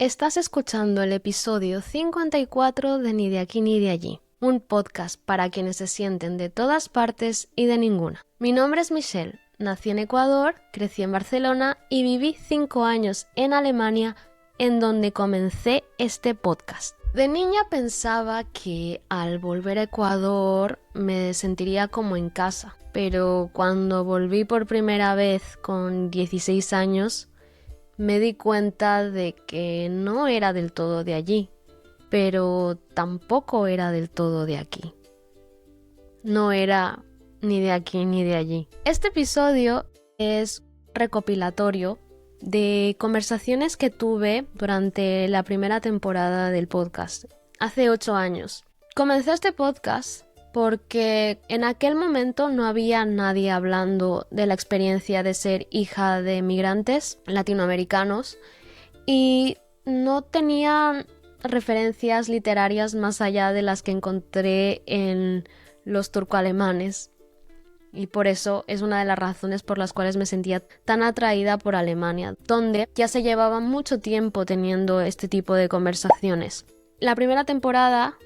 Estás escuchando el episodio 54 de Ni de aquí ni de allí, un podcast para quienes se sienten de todas partes y de ninguna. Mi nombre es Michelle, nací en Ecuador, crecí en Barcelona y viví 5 años en Alemania, en donde comencé este podcast. De niña pensaba que al volver a Ecuador me sentiría como en casa, pero cuando volví por primera vez con 16 años, me di cuenta de que no era del todo de allí, pero tampoco era del todo de aquí. No era ni de aquí ni de allí. Este episodio es recopilatorio de conversaciones que tuve durante la primera temporada del podcast, hace 8 años. Comencé este podcast porque en aquel momento no había nadie hablando de la experiencia de ser hija de migrantes latinoamericanos y no tenía referencias literarias más allá de las que encontré en los turcoalemanes. Y por eso es una de las razones por las cuales me sentía tan atraída por Alemania, donde ya se llevaba mucho tiempo teniendo este tipo de conversaciones. La primera temporada,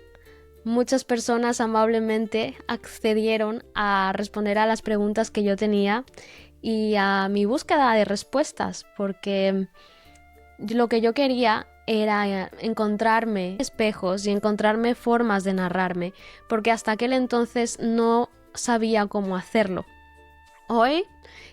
muchas personas amablemente accedieron a responder a las preguntas que yo tenía y a mi búsqueda de respuestas, porque lo que yo quería era encontrarme espejos y encontrarme formas de narrarme, porque hasta aquel entonces no sabía cómo hacerlo. Hoy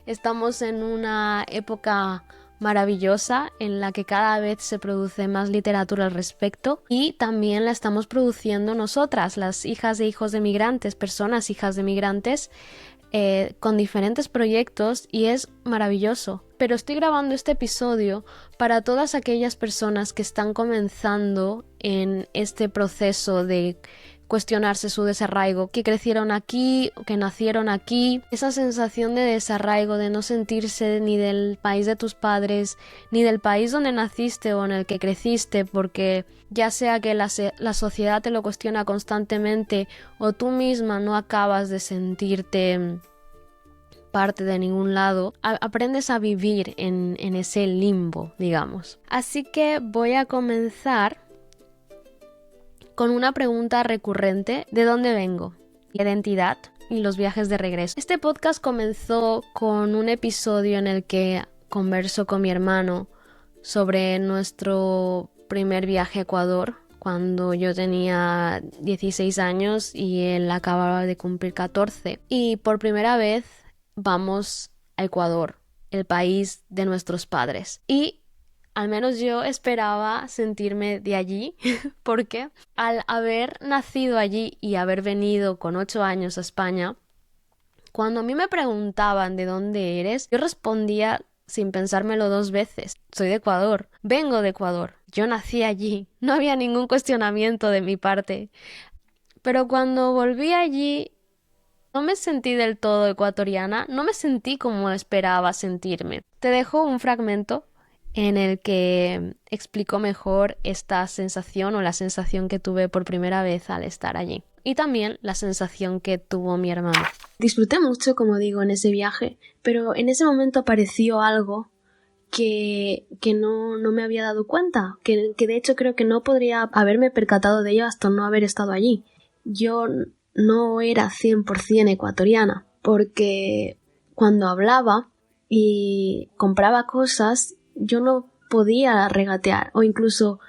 estamos en una época maravillosa en la que cada vez se produce más literatura al respecto y también la estamos produciendo nosotras, las hijas e hijos de migrantes, personas hijas de migrantes, con diferentes proyectos, y es maravilloso. Pero estoy grabando este episodio para todas aquellas personas que están comenzando en este proceso de cuestionarse su desarraigo, que crecieron aquí, que nacieron aquí, esa sensación de desarraigo, de no sentirse ni del país de tus padres, ni del país donde naciste o en el que creciste, porque ya sea que la sociedad te lo cuestiona constantemente o tú misma no acabas de sentirte parte de ningún lado, aprendes a vivir en ese limbo, digamos. Así que voy a comenzar con una pregunta recurrente: ¿de dónde vengo? Identidad y los viajes de regreso. Este podcast comenzó con un episodio en el que converso con mi hermano sobre nuestro primer viaje a Ecuador, cuando yo tenía 16 años y él acababa de cumplir 14. Y por primera vez vamos a Ecuador, el país de nuestros padres. Y al menos yo esperaba sentirme de allí, porque al haber nacido allí y haber venido con 8 años a España, cuando a mí me preguntaban de dónde eres, yo respondía sin pensármelo 2 veces: soy de Ecuador, vengo de Ecuador, yo nací allí, no había ningún cuestionamiento de mi parte. Pero cuando volví allí, no me sentí del todo ecuatoriana, no me sentí como esperaba sentirme. Te dejo un fragmento en el que explico mejor esta sensación, o la sensación que tuve por primera vez al estar allí. Y también la sensación que tuvo mi hermano. Disfruté mucho, como digo, en ese viaje, pero en ese momento apareció algo que no me había dado cuenta, que de hecho creo que no podría haberme percatado de ello hasta no haber estado allí. Yo no era 100% ecuatoriana, porque cuando hablaba y compraba cosas, yo no podía regatear, o incluso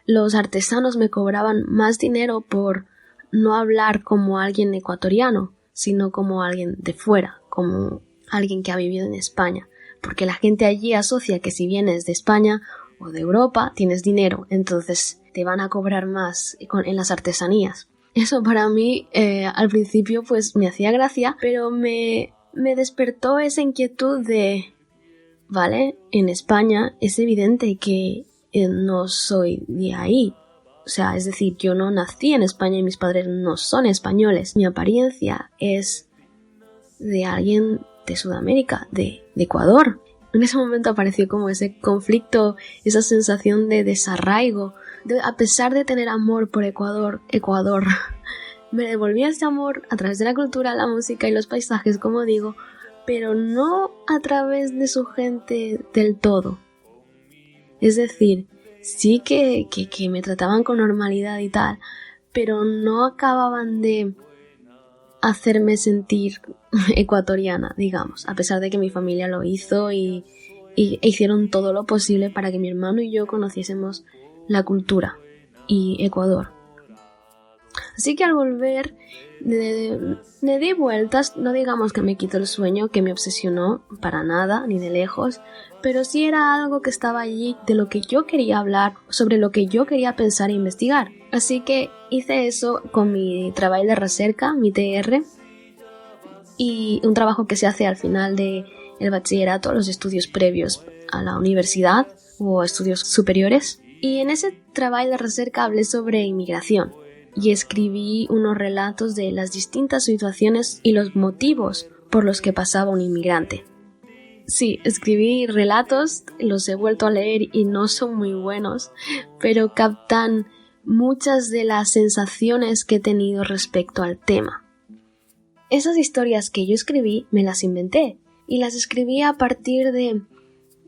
los artesanos me cobraban más dinero por no hablar como alguien ecuatoriano, sino como alguien de fuera, como alguien que ha vivido en España, porque la gente allí asocia que si vienes de España o de Europa tienes dinero, entonces te van a cobrar más en las artesanías. Eso para mí al principio pues me hacía gracia, pero me despertó esa inquietud de: vale, en España es evidente que no soy de ahí. O sea, es decir, yo no nací en España y mis padres no son españoles. Mi apariencia es de alguien de Sudamérica, de Ecuador. En ese momento apareció como ese conflicto, esa sensación de desarraigo. A pesar de tener amor por Ecuador, me devolvía ese amor a través de la cultura, la música y los paisajes, como digo, pero no a través de su gente del todo. Es decir, sí que me trataban con normalidad y tal, pero no acababan de hacerme sentir ecuatoriana, digamos, a pesar de que mi familia lo hizo y hicieron todo lo posible para que mi hermano y yo conociésemos la cultura y Ecuador. Así que al volver le di vueltas, no digamos que me quitó el sueño, que me obsesionó, para nada, ni de lejos, pero sí era algo que estaba allí, de lo que yo quería hablar, sobre lo que yo quería pensar e investigar. Así que hice eso con mi trabajo de recerca, mi TR, y un trabajo que se hace al final del bachillerato, los estudios previos a la universidad o estudios superiores. Y en ese trabajo de recerca hablé sobre inmigración y escribí unos relatos de las distintas situaciones y los motivos por los que pasaba un inmigrante. Sí, escribí relatos, los he vuelto a leer y no son muy buenos, pero captan muchas de las sensaciones que he tenido respecto al tema. Esas historias que yo escribí me las inventé y las escribí a partir de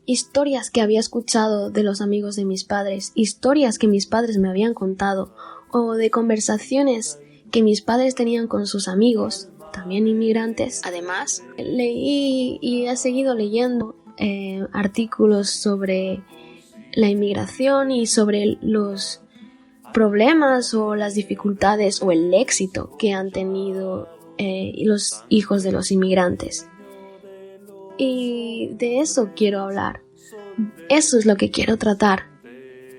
historias que había escuchado de los amigos de mis padres, historias que mis padres me habían contado o de conversaciones que mis padres tenían con sus amigos, también inmigrantes. Además, leí y he seguido leyendo artículos sobre la inmigración y sobre los problemas o las dificultades o el éxito que han tenido los hijos de los inmigrantes. Y de eso quiero hablar. Eso es lo que quiero tratar.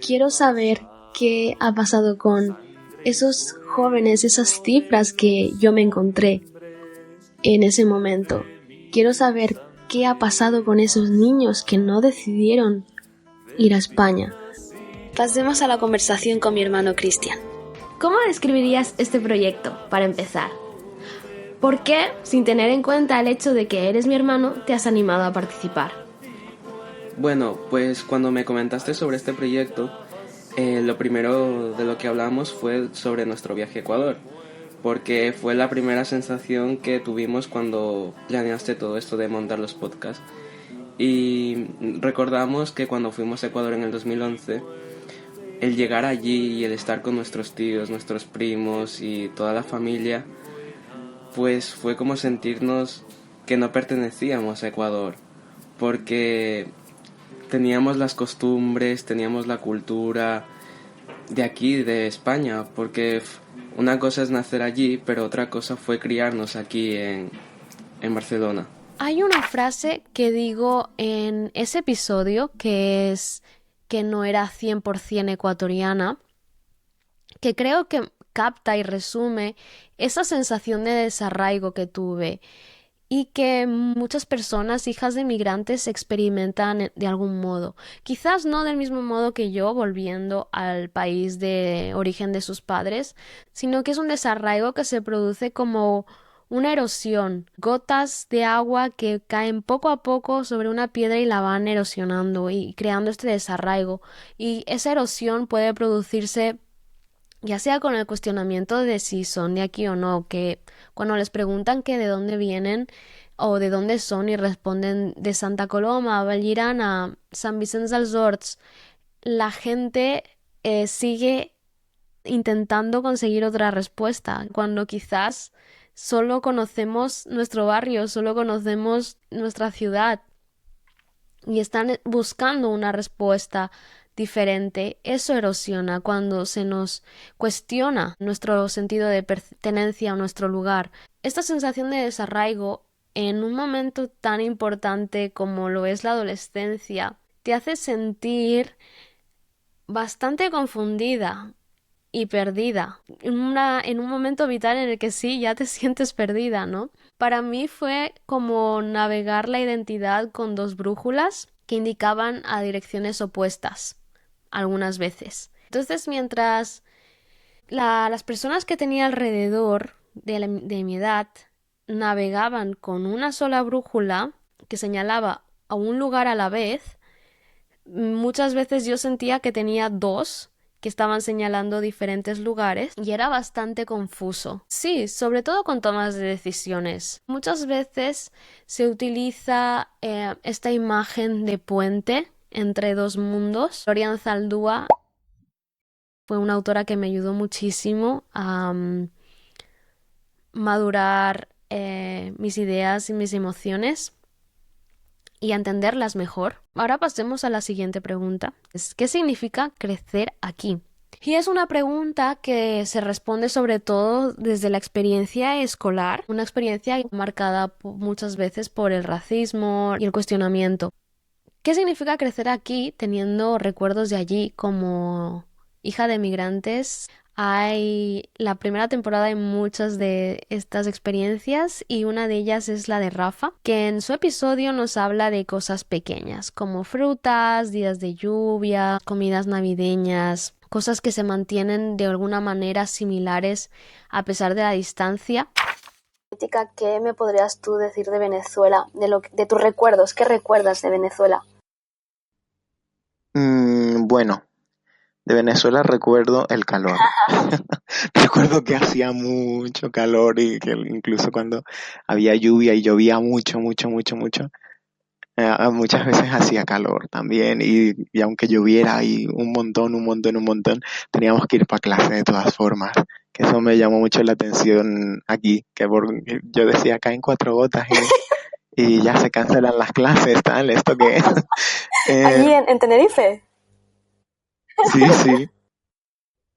Quiero saber qué ha pasado con esos jóvenes, esas cifras que yo me encontré en ese momento. Quiero saber qué ha pasado con esos niños que no decidieron ir a España. Pasemos a la conversación con mi hermano Cristian. ¿Cómo describirías este proyecto, para empezar? ¿Por qué, sin tener en cuenta el hecho de que eres mi hermano, te has animado a participar? Bueno, pues cuando me comentaste sobre este proyecto, lo primero de lo que hablamos fue sobre nuestro viaje a Ecuador, porque fue la primera sensación que tuvimos cuando planeaste todo esto de montar los podcasts. Y recordamos que cuando fuimos a Ecuador en el 2011, el llegar allí y el estar con nuestros tíos, nuestros primos y toda la familia, pues fue como sentirnos que no pertenecíamos a Ecuador, porque teníamos las costumbres, teníamos la cultura de aquí, de España, porque una cosa es nacer allí, pero otra cosa fue criarnos aquí en Barcelona. Hay una frase que digo en ese episodio que es que no era 100% ecuatoriana, que creo que capta y resume esa sensación de desarraigo que tuve y que muchas personas, hijas de migrantes, experimentan de algún modo. Quizás no del mismo modo que yo, volviendo al país de origen de sus padres, sino que es un desarraigo que se produce como una erosión, gotas de agua que caen poco a poco sobre una piedra y la van erosionando y creando este desarraigo. Y esa erosión puede producirse ya sea con el cuestionamiento de si son de aquí o no, que cuando les preguntan que de dónde vienen o de dónde son y responden de Santa Coloma, Vallirana, San Vicente dels Horts, la gente sigue intentando conseguir otra respuesta, cuando quizás solo conocemos nuestro barrio, solo conocemos nuestra ciudad y están buscando una respuesta diferente. Eso erosiona cuando se nos cuestiona nuestro sentido de pertenencia a nuestro lugar. Esta sensación de desarraigo en un momento tan importante como lo es la adolescencia te hace sentir bastante confundida y perdida, en un momento vital en el que sí, ya te sientes perdida, ¿no? Para mí fue como navegar la identidad con dos brújulas que indicaban a direcciones opuestas, algunas veces. Entonces, mientras las personas que tenía alrededor de mi edad navegaban con una sola brújula que señalaba a un lugar a la vez, muchas veces yo sentía que tenía dos que estaban señalando diferentes lugares y era bastante confuso. Sí, sobre todo con tomas de decisiones. Muchas veces se utiliza esta imagen de puente entre dos mundos. Florian Zaldúa fue una autora que me ayudó muchísimo a madurar mis ideas y mis emociones y a entenderlas mejor. Ahora pasemos a la siguiente pregunta. ¿Qué significa crecer aquí? Y es una pregunta que se responde sobre todo desde la experiencia escolar, una experiencia marcada muchas veces por el racismo y el cuestionamiento. ¿Qué significa crecer aquí teniendo recuerdos de allí como hija de migrantes? Hay la primera temporada hay muchas de estas experiencias y una de ellas es la de Rafa, que en su episodio nos habla de cosas pequeñas como frutas, días de lluvia, comidas navideñas, cosas que se mantienen de alguna manera similares a pesar de la distancia. ¿Qué me podrías tú decir de Venezuela, de tus recuerdos? ¿Qué recuerdas de Venezuela? Bueno, de Venezuela recuerdo el calor. Recuerdo que hacía mucho calor y que incluso cuando había lluvia y llovía mucho, mucho, mucho, mucho, muchas veces hacía calor también y aunque lloviera y un montón, teníamos que ir para clase de todas formas. Que eso me llamó mucho la atención aquí, yo decía caen 4 gotas y ya se cancelan las clases, tal, ¿esto qué es? Allí en Tenerife. Sí, sí.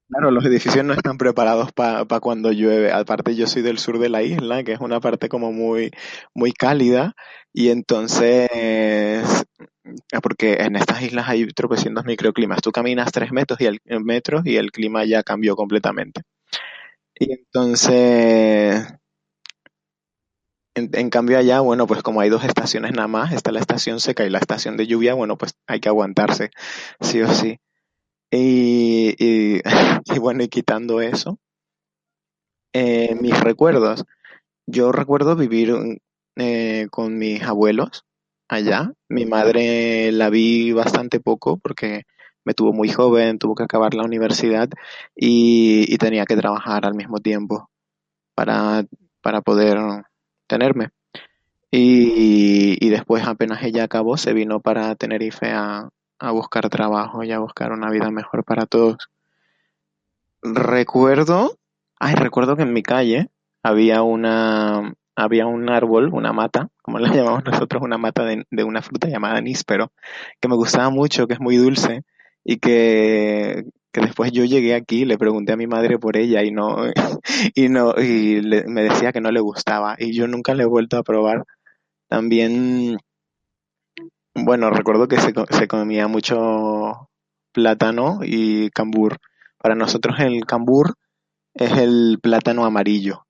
Claro, los edificios no están preparados para cuando llueve. Aparte, yo soy del sur de la isla, que es una parte como muy, muy cálida, y entonces, porque en estas islas hay tropecientos microclimas. Tú caminas 3 metros metros y el clima ya cambió completamente. Y entonces, en cambio allá, bueno, pues como hay 2 estaciones nada más, está la estación seca y la estación de lluvia, bueno, pues hay que aguantarse, sí o sí. Y, y bueno, y quitando eso. Mis recuerdos. Yo recuerdo vivir con mis abuelos allá. Mi madre la vi bastante poco porque me tuvo muy joven, tuvo que acabar la universidad y tenía que trabajar al mismo tiempo para, para poder tenerme. Y después apenas ella acabó, se vino para Tenerife a buscar trabajo y a buscar una vida mejor para todos. Recuerdo, recuerdo que en mi calle había un árbol, una mata, como la llamamos nosotros, una mata de una fruta llamada níspero, que me gustaba mucho, que es muy dulce, y que después yo llegué aquí, le pregunté a mi madre por ella y no, me decía que no le gustaba, y yo nunca le he vuelto a probar. También, bueno, recuerdo que se comía mucho plátano y cambur. Para nosotros el cambur es el plátano amarillo,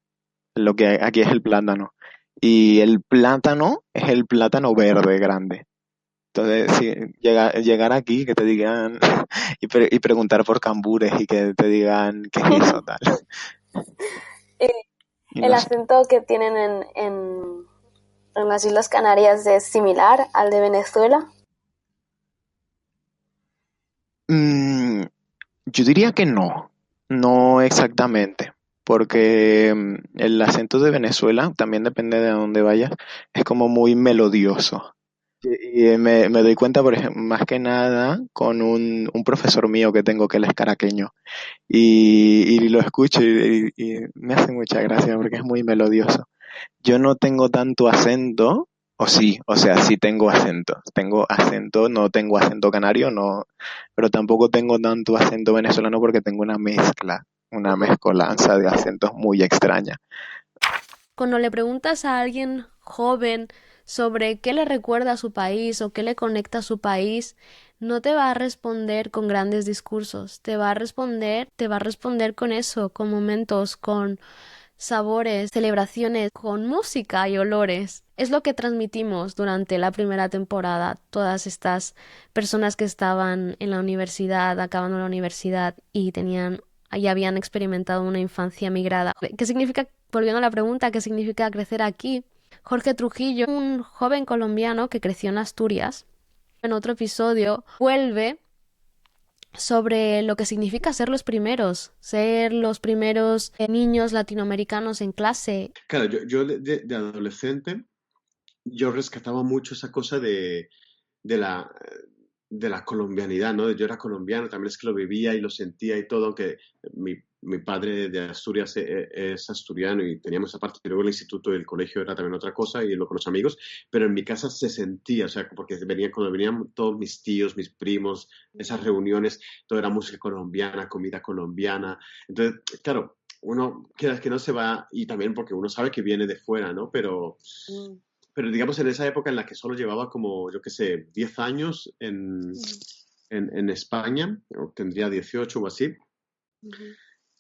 lo que aquí es el plátano. Y el plátano es el plátano verde grande. Entonces, sí, llegar aquí, que te digan, y preguntar por cambures y que te digan qué es eso, tal. Y El no sé. acento que tienen en las Islas Canarias es similar al de Venezuela. Mm, yo diría que no, no exactamente, porque el acento de Venezuela, también depende de dónde vayas, es como muy melodioso. Y me doy cuenta, por ejemplo, más que nada con un profesor mío que tengo que él es caraqueño y lo escucho y me hace mucha gracia porque es muy melodioso. Yo no tengo tanto acento, o sí, o sea, sí tengo acento. Tengo acento, no tengo acento canario, no, pero tampoco tengo tanto acento venezolano porque tengo una mezcolanza de acentos muy extraña. Cuando le preguntas a alguien joven sobre qué le recuerda a su país o qué le conecta a su país, no te va a responder con grandes discursos, te va a responder con eso, con momentos, con sabores, celebraciones, con música y olores. Es lo que transmitimos durante la primera temporada, todas estas personas que estaban en la universidad, acabando la universidad y habían experimentado una infancia migrada. ¿Qué significa, volviendo a la pregunta, qué significa crecer aquí? Jorge Trujillo, un joven colombiano que creció en Asturias, en otro episodio vuelve sobre lo que significa ser los primeros niños latinoamericanos en clase. Claro, yo de adolescente, yo rescataba mucho esa cosa de la, de la colombianidad, ¿no? Yo era colombiano, también es que lo vivía y lo sentía y todo, aunque mi padre de Asturias es asturiano y teníamos esa parte, y luego el instituto y el colegio era también otra cosa y lo con los amigos, pero en mi casa se sentía, o sea, porque cuando venían todos mis tíos, mis primos, esas reuniones, todo era música colombiana, comida colombiana, entonces, claro, uno, quieras que no se va, y también porque uno sabe que viene de fuera, ¿no? Pero digamos en esa época en la que solo llevaba como, yo qué sé, 10 años en España, o tendría 18 o así,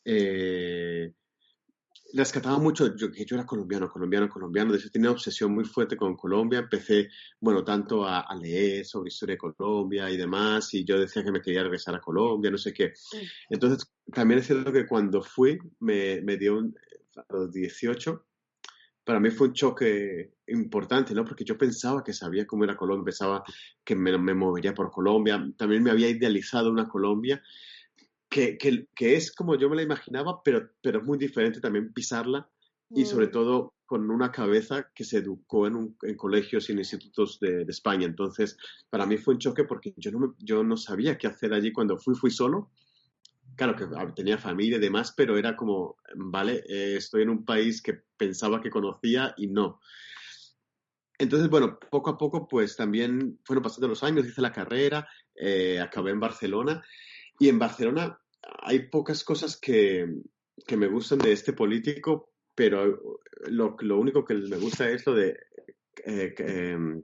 eh, rescataba mucho que yo era colombiano. De hecho, tenía una obsesión muy fuerte con Colombia. Empecé, bueno, tanto a leer sobre historia de Colombia y demás, y yo decía que me quería regresar a Colombia, no sé qué. Entonces, también es cierto que cuando fui, me dio a los 18, para mí fue un choque importante, ¿no? Porque yo pensaba que sabía cómo era Colombia, pensaba que me movería por Colombia. También me había idealizado una Colombia que es como yo me la imaginaba, pero es muy diferente también pisarla y sobre todo con una cabeza que se educó en colegios y en institutos de España. Entonces, para mí fue un choque porque yo no sabía qué hacer allí. Cuando fui solo. Claro que tenía familia y demás, pero era como, vale, estoy en un país que pensaba que conocía y no. Entonces, bueno, poco a poco, pues también fueron pasando los años, hice la carrera, acabé en Barcelona. Y en Barcelona hay pocas cosas que me gustan de este político, pero lo único que me gusta es lo de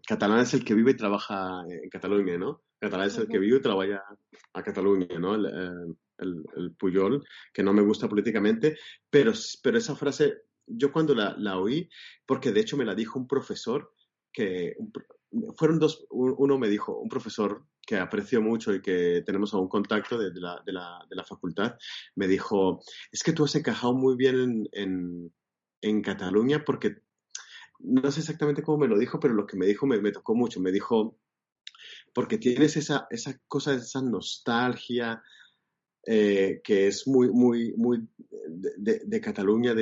catalán es el que vive y trabaja en Cataluña, ¿no? Catalán es el que vive y trabaja a Cataluña, ¿no? El Puyol, que no me gusta políticamente, pero esa frase, yo cuando la oí, porque de hecho me la dijo un profesor, fueron dos, uno me dijo, un profesor que aprecio mucho y que tenemos aún contacto de la facultad, me dijo, es que tú has encajado muy bien en Cataluña porque, no sé exactamente cómo me lo dijo, pero lo que me dijo me tocó mucho, me dijo, porque tienes esa cosa, esa nostalgia, que es muy, muy, muy de Cataluña,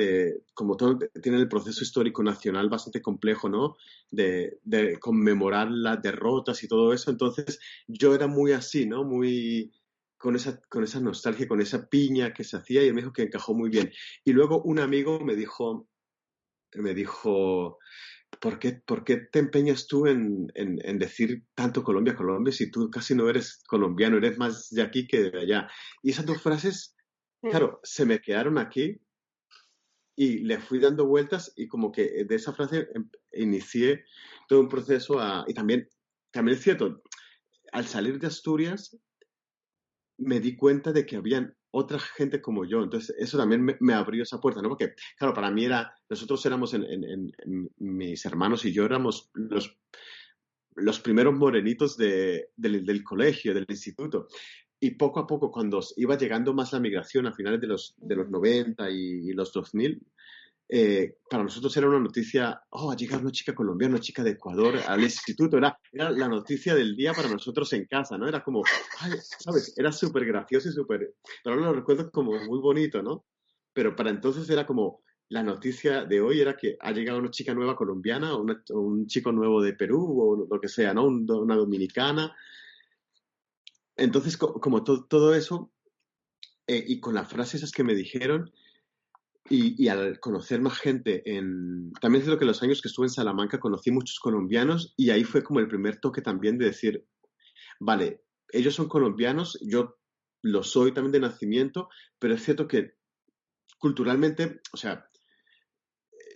como todo tiene el proceso histórico nacional bastante complejo, ¿no? De conmemorar las derrotas y todo eso. Entonces, yo era muy así, ¿no? Muy con esa nostalgia, con esa piña que se hacía, y él me dijo que encajó muy bien. Y luego un amigo me dijo, ¿por qué te empeñas tú en decir tanto Colombia, Colombia, si tú casi no eres colombiano, eres más de aquí que de allá? Y esas dos frases, claro, se me quedaron aquí y le fui dando vueltas y como que de esa frase inicié todo un proceso y también es cierto, al salir de Asturias me di cuenta de que habían otra gente como yo, entonces eso también me abrió esa puerta, ¿no? Porque, claro, para mí nosotros éramos, mis hermanos y yo éramos los primeros morenitos del colegio, del instituto, y poco a poco, cuando iba llegando más la migración a finales de los 90 y los 2000, para nosotros era una noticia, ha llegado una chica colombiana, una chica de Ecuador al instituto, era la noticia del día para nosotros en casa, ¿no? Era como, ¿sabes? Era súper gracioso y pero ahora lo recuerdo como muy bonito, ¿no? Pero para entonces era como, la noticia de hoy era que ha llegado una chica nueva colombiana, o un chico nuevo de Perú, o lo que sea, ¿no? Una dominicana. Entonces, como todo eso, y con las frases esas que me dijeron, y al conocer más gente también es lo que los años que estuve en Salamanca conocí muchos colombianos y ahí fue como el primer toque también de decir, vale, ellos son colombianos, yo lo soy también de nacimiento, pero es cierto que culturalmente, o sea,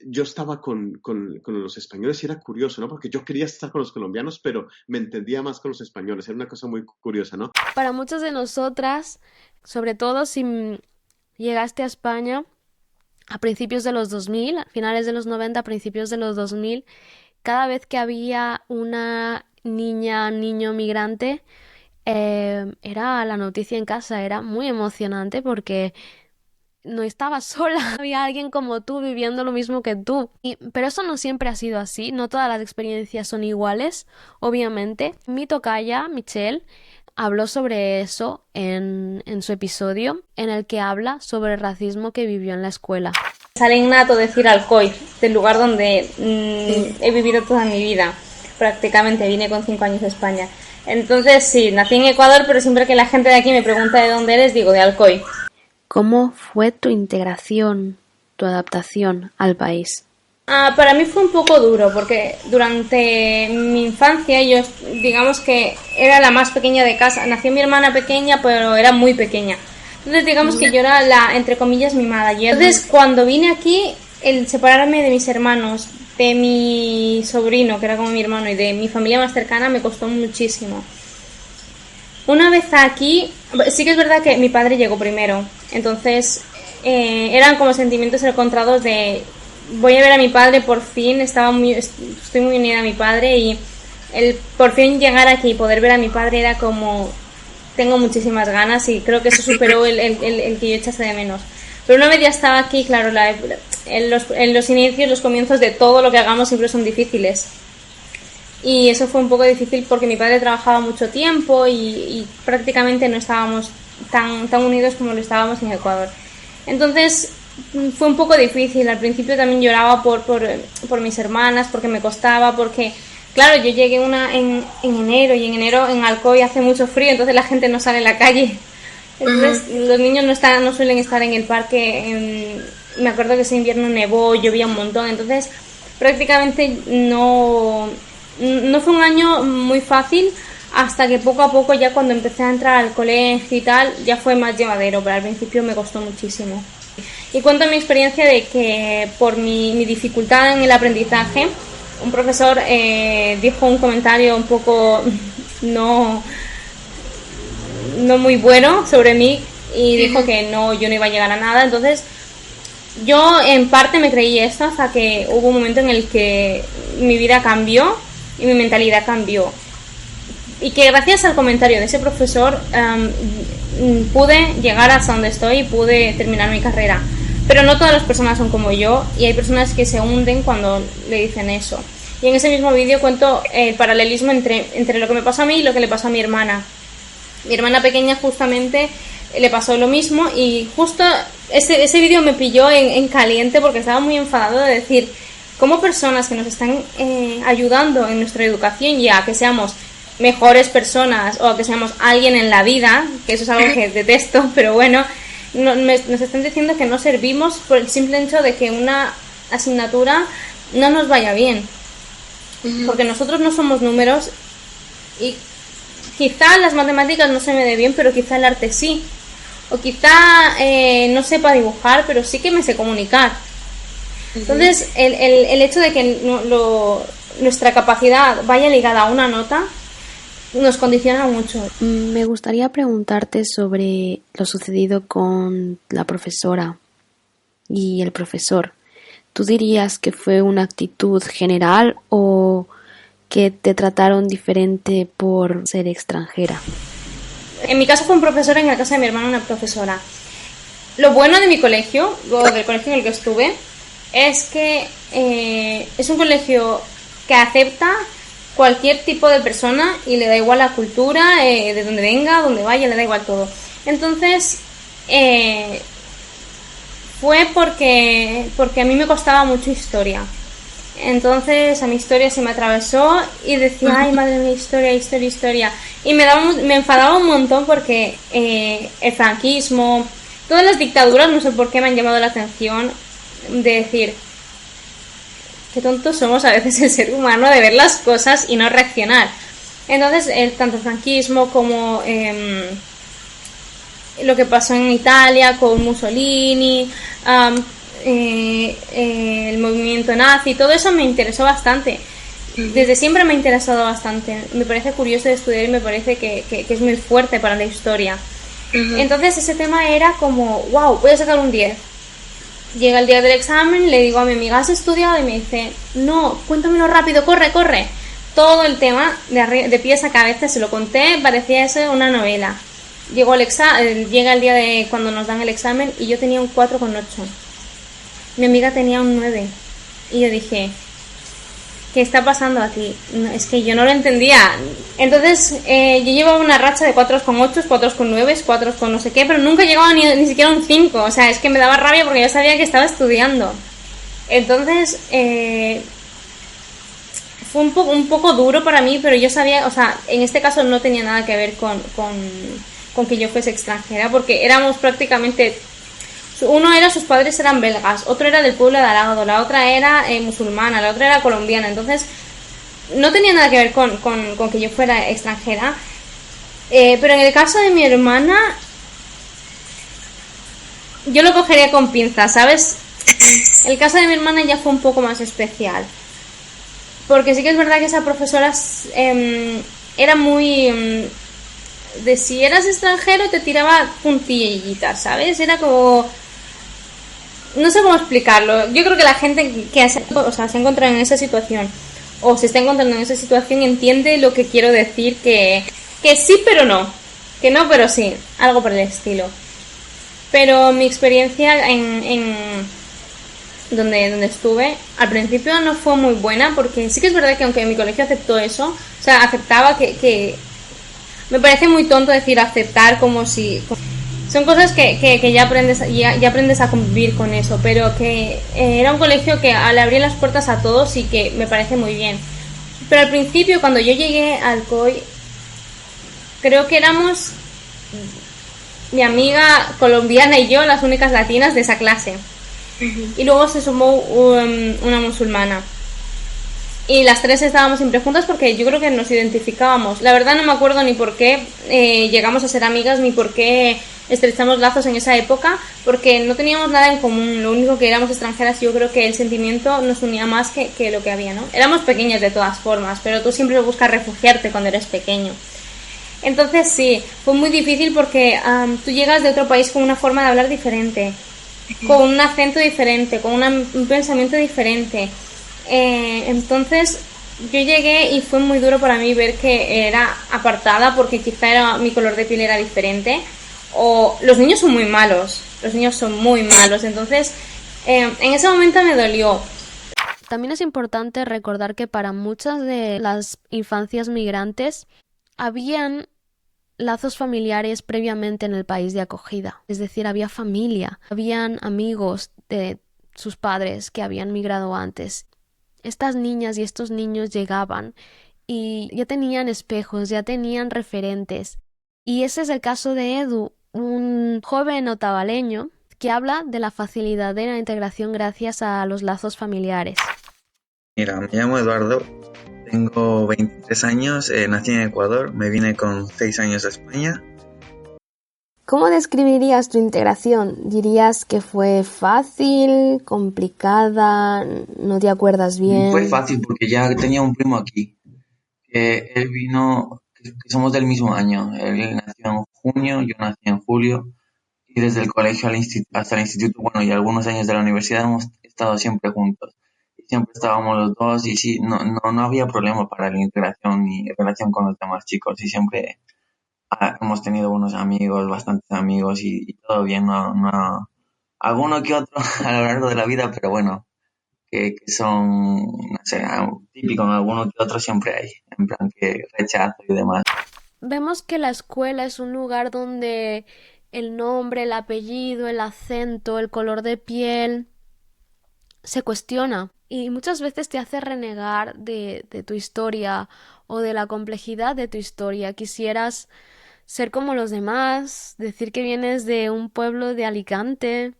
yo estaba con los españoles y era curioso, ¿no? Porque yo quería estar con los colombianos, pero me entendía más con los españoles, era una cosa muy curiosa, ¿no? Para muchas de nosotras, sobre todo si llegaste a España a principios de los 2000, a finales de los 90, a principios de los 2000, cada vez que había una niño migrante, era la noticia en casa, era muy emocionante porque no estabas sola, había alguien como tú viviendo lo mismo que tú. Pero eso no siempre ha sido así, no todas las experiencias son iguales, obviamente. Mi tocaya, Michelle, habló sobre eso en su episodio, en el que habla sobre el racismo que vivió en la escuela. Sale innato decir Alcoy, del lugar donde he vivido toda mi vida. Prácticamente vine con 5 años a España. Entonces sí, nací en Ecuador, pero siempre que la gente de aquí me pregunta de dónde eres, digo de Alcoy. ¿Cómo fue tu integración, tu adaptación al país? Para mí fue un poco duro porque durante mi infancia yo, digamos que era la más pequeña de casa. Nació mi hermana pequeña, pero era muy pequeña. Entonces digamos que yo era la, entre comillas, mimada. Y entonces cuando vine aquí, el separarme de mis hermanos, de mi sobrino, que era como mi hermano, y de mi familia más cercana, me costó muchísimo. Una vez aquí, sí que es verdad que mi padre llegó primero. Entonces eran como sentimientos encontrados de... Voy a ver a mi padre por fin, estoy muy unida a mi padre y el por fin llegar aquí y poder ver a mi padre era como... Tengo muchísimas ganas y creo que eso superó el que yo echase de menos. Pero una vez ya estaba aquí, claro, en los inicios, los comienzos de todo lo que hagamos siempre son difíciles. Y eso fue un poco difícil porque mi padre trabajaba mucho tiempo y prácticamente no estábamos tan unidos como lo estábamos en Ecuador. Entonces fue un poco difícil. Al principio también lloraba por mis hermanas, porque me costaba, porque claro, yo llegué en enero y en enero en Alcoy hace mucho frío, entonces la gente no sale a la calle. Entonces los niños no suelen estar en el parque. Me acuerdo que ese invierno nevó, llovía un montón, entonces prácticamente no fue un año muy fácil, hasta que poco a poco, ya cuando empecé a entrar al colegio y tal, ya fue más llevadero, pero al principio me costó muchísimo. Y cuento mi experiencia de que por mi dificultad en el aprendizaje, un profesor dijo un comentario un poco no muy bueno sobre mí y dijo que yo no iba a llegar a nada. Entonces yo en parte me creí esto hasta que hubo un momento en el que mi vida cambió y mi mentalidad cambió, y que gracias al comentario de ese profesor pude llegar hasta donde estoy y pude terminar mi carrera. Pero no todas las personas son como yo, y hay personas que se hunden cuando le dicen eso. Y en ese mismo vídeo cuento el paralelismo entre lo que me pasó a mí y lo que le pasó a mi hermana. Mi hermana pequeña justamente le pasó lo mismo, y justo ese vídeo me pilló en caliente porque estaba muy enfadado de decir cómo personas que nos están ayudando en nuestra educación, ya que seamos mejores personas o a que seamos alguien en la vida, que eso es algo que detesto, pero bueno, nos están diciendo que no servimos por el simple hecho de que una asignatura no nos vaya bien, porque nosotros no somos números, y quizá las matemáticas no se me dé bien, pero quizá el arte sí, o quizá no sepa dibujar, pero sí que me sé comunicar. Entonces el hecho de que nuestra capacidad vaya ligada a una nota nos condiciona mucho. Me gustaría preguntarte sobre lo sucedido con la profesora y el profesor. ¿Tú dirías que fue una actitud general o que te trataron diferente por ser extranjera? En mi caso fue un profesor, en el caso de mi hermana una profesora. Lo bueno de mi colegio, o del colegio en el que estuve, es que es un colegio que acepta cualquier tipo de persona y le da igual la cultura, de donde venga, donde vaya, le da igual todo. Entonces fue porque a mí me costaba mucho historia. Entonces a mi historia se me atravesó y decía, ay madre mía, historia. Y me enfadaba un montón porque el franquismo, todas las dictaduras, no sé por qué me han llamado la atención, de decir, qué tontos somos a veces el ser humano de ver las cosas y no reaccionar. Entonces tanto el franquismo como lo que pasó en Italia con Mussolini, el movimiento nazi, todo eso me interesó bastante. Desde siempre me ha interesado bastante, me parece curioso de estudiar y me parece que es muy fuerte para la historia. Entonces ese tema era como, wow, voy a sacar un 10. Llega el día del examen, le digo a mi amiga, ¿has estudiado? Y me dice, no, cuéntamelo rápido, corre. Todo el tema de pies a cabeza se lo conté, parecía eso una novela. Llega el día de cuando nos dan el examen y yo tenía un 4,8. Mi amiga tenía un 9. Y yo dije, ¿qué está pasando aquí? No, es que yo no lo entendía. Entonces yo llevaba una racha de 4,8, 4,9, 4 con no sé qué, pero nunca llegaba ni siquiera a un 5. O sea, es que me daba rabia porque yo sabía que estaba estudiando. Entonces fue un poco duro para mí, pero yo sabía, o sea, en este caso no tenía nada que ver con que yo fuese extranjera, porque éramos prácticamente, sus padres eran belgas, otro era del pueblo de al lado, la otra era musulmana, la otra era colombiana, entonces no tenía nada que ver con que yo fuera extranjera. Pero en el caso de mi hermana, yo lo cogería con pinzas, ¿sabes? El caso de mi hermana ya fue un poco más especial. Porque sí que es verdad que esa profesora era muy... de si eras extranjero te tiraba puntillitas, ¿sabes? Era como... no sé cómo explicarlo. Yo creo que la gente que se ha encontrado en esa situación o se está encontrando en esa situación entiende lo que quiero decir, que sí pero no, que no pero sí, algo por el estilo. Pero mi experiencia en donde estuve al principio no fue muy buena, porque sí que es verdad que aunque mi colegio aceptó eso, o sea, aceptaba que me parece muy tonto decir aceptar, como si son cosas que ya aprendes a convivir con eso, pero que era un colegio que le abría las puertas a todos y que me parece muy bien. Pero al principio, cuando yo llegué al COI, creo que éramos mi amiga colombiana y yo las únicas latinas de esa clase. Y luego se sumó una musulmana. Y las tres estábamos siempre juntas porque yo creo que nos identificábamos. La verdad no me acuerdo ni por qué llegamos a ser amigas, ni por qué estrechamos lazos en esa época, porque no teníamos nada en común. Lo único que éramos extranjeras, yo creo que el sentimiento nos unía más que lo que había, ¿no? Éramos pequeñas de todas formas, pero tú siempre buscas refugiarte cuando eres pequeño. Entonces sí, fue muy difícil porque tú llegas de otro país con una forma de hablar diferente, con un acento diferente, con un pensamiento diferente. Entonces yo llegué y fue muy duro para mí ver que era apartada porque quizá mi color de piel era diferente, o los niños son muy malos, entonces en ese momento me dolió. También es importante recordar que para muchas de las infancias migrantes habían lazos familiares previamente en el país de acogida, es decir, había familia, habían amigos de sus padres que habían migrado antes. Estas niñas y estos niños llegaban y ya tenían espejos, ya tenían referentes. Y ese es el caso de Edu, un joven otavaleño que habla de la facilidad de la integración gracias a los lazos familiares. Mira, me llamo Eduardo, tengo 23 años, nací en Ecuador, me vine con 6 años a España. ¿Cómo describirías tu integración? ¿Dirías que fue fácil, complicada, no te acuerdas bien? Fue fácil porque ya tenía un primo aquí. Él vino, que somos del mismo año. Él nació en junio, yo nací en julio. Y desde el colegio hasta el instituto, bueno, y algunos años de la universidad hemos estado siempre juntos. Y siempre estábamos los dos y sí, no había problema para la integración ni relación con los demás chicos. Y siempre hemos tenido unos amigos, bastantes amigos y todo bien, alguno que otro a lo largo de la vida, pero bueno, que son, no sé, típico, en alguno que otro siempre hay, en plan que rechazo y demás. Vemos que la escuela es un lugar donde el nombre, el apellido, el acento, el color de piel se cuestiona y muchas veces te hace renegar de tu historia o de la complejidad de tu historia. Quisieras ser como los demás, decir que vienes de un pueblo de Alicante,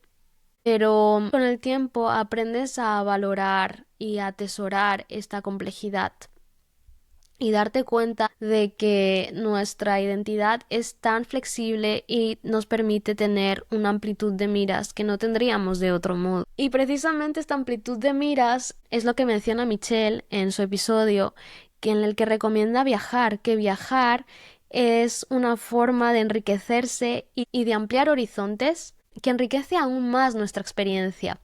pero con el tiempo aprendes a valorar y a atesorar esta complejidad y darte cuenta de que nuestra identidad es tan flexible y nos permite tener una amplitud de miras que no tendríamos de otro modo. Y precisamente esta amplitud de miras es lo que menciona Michelle en su episodio, en el que recomienda viajar, que viajar es una forma de enriquecerse y de ampliar horizontes que enriquece aún más nuestra experiencia.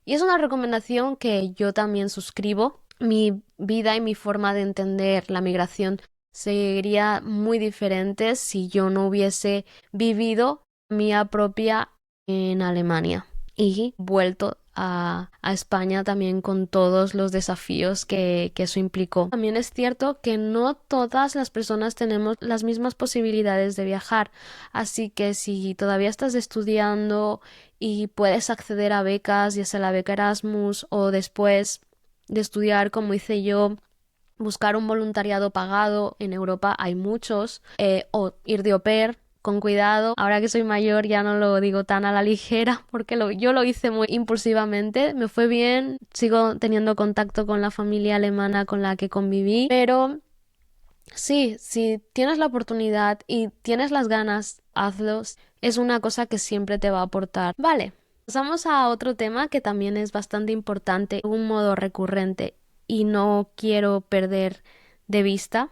Y es una recomendación que yo también suscribo. Mi vida y mi forma de entender la migración sería muy diferente si yo no hubiese vivido mía propia en Alemania y vuelto a España también con todos los desafíos que eso implicó. También es cierto que no todas las personas tenemos las mismas posibilidades de viajar, así que si todavía estás estudiando y puedes acceder a becas, ya sea la beca Erasmus o después de estudiar como hice yo buscar un voluntariado pagado. En Europa hay muchos, o ir de au pair. Con cuidado, ahora que soy mayor ya no lo digo tan a la ligera porque yo lo hice muy impulsivamente, me fue bien, sigo teniendo contacto con la familia alemana con la que conviví, pero sí, si tienes la oportunidad y tienes las ganas, hazlos, es una cosa que siempre te va a aportar. Vale, pasamos a otro tema que también es bastante importante, de un modo recurrente y no quiero perder de vista,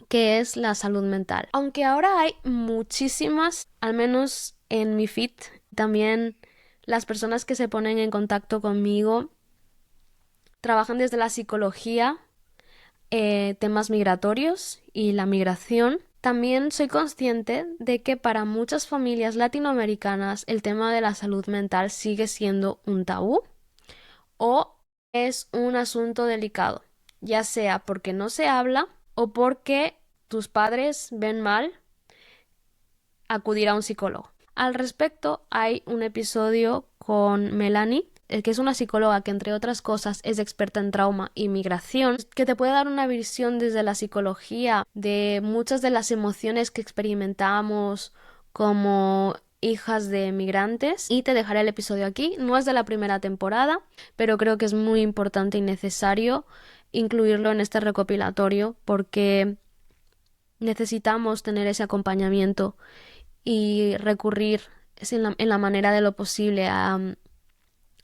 que es la salud mental. Aunque ahora hay muchísimas, al menos en mi feed, también las personas que se ponen en contacto conmigo trabajan desde la psicología, temas migratorios y la migración. También soy consciente de que para muchas familias latinoamericanas el tema de la salud mental sigue siendo un tabú o es un asunto delicado, ya sea porque no se habla o porque tus padres ven mal acudir a un psicólogo. Al respecto, hay un episodio con Melanie, que es una psicóloga que, entre otras cosas, es experta en trauma y migración, que te puede dar una visión desde la psicología de muchas de las emociones que experimentamos como hijas de migrantes, y te dejaré el episodio aquí. No es de la primera temporada, pero creo que es muy importante y necesario incluirlo en este recopilatorio porque necesitamos tener ese acompañamiento y recurrir en la manera de lo posible a